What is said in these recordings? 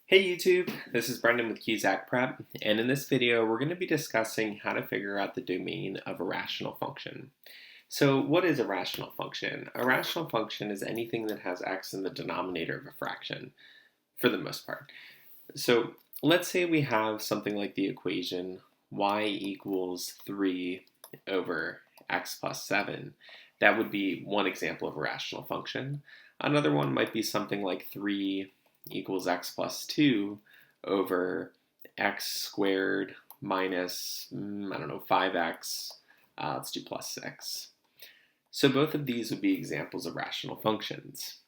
Hey YouTube, this is Brendan with Cusack Prep, and in this video we're going to be discussing how to figure out the domain of a rational function. So what is a rational function? A rational function is anything that has x in the denominator of a fraction, for the most part. So let's say we have something like the equation y equals 3 over x plus 7. That would be one example of a rational function. Another one might be something like 3 equals x plus 2 over x squared minus, 5x. Let's do plus 6. So both of these would be examples of rational functions.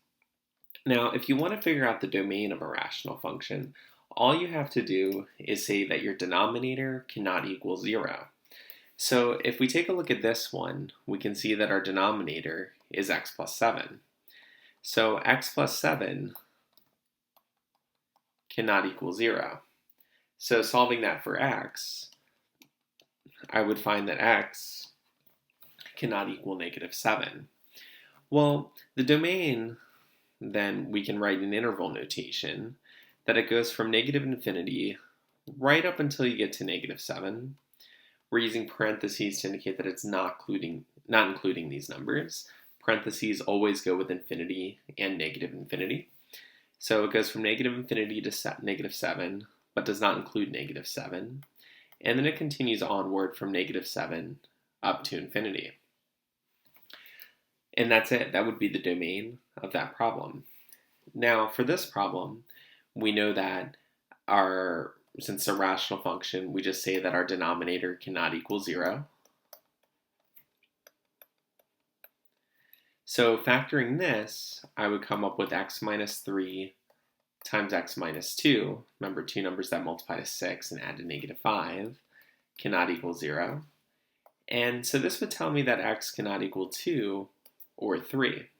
Now, if you want to figure out the domain of a rational function, all you have to do is say that your denominator cannot equal 0. So if we take a look at this one, we can see that our denominator is x plus 7. So x plus 7 cannot equal 0. So solving that for x, I would find that x cannot equal -7. Well, the domain, then we can write in interval notation that it goes from -infinity right up until you get to -7. We're using parentheses to indicate that it's not including these numbers. Parentheses always go with infinity and -infinity. So it goes from -infinity to -7, but does not include -7. And then it continues onward from -7 up to infinity. And that's it. That would be the domain of that problem. Now, for this problem, we know that since it's a rational function, we just say that our denominator cannot equal 0. So factoring this, I would come up with x minus 3 times x minus 2. Remember, two numbers that multiply to 6 and add to -5 cannot equal 0. And so this would tell me that x cannot equal 2 or 3.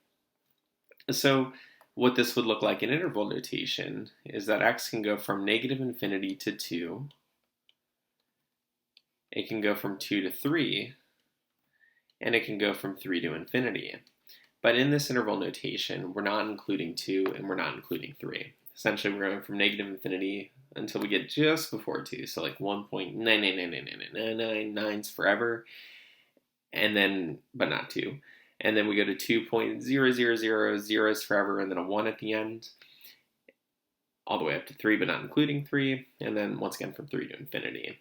So what this would look like in interval notation is that x can go from -infinity to 2. It can go from 2 to 3. And it can go from 3 to infinity. But in this interval notation, we're not including 2 and we're not including 3. Essentially, we're going from -infinity until we get just before 2, so like 1.9999999 forever, and then, but not 2. And then we go to 2.0000 forever, and then a 1 at the end, all the way up to 3, but not including 3, and then once again from 3 to infinity.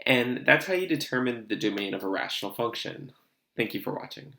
And that's how you determine the domain of a rational function. Thank you for watching.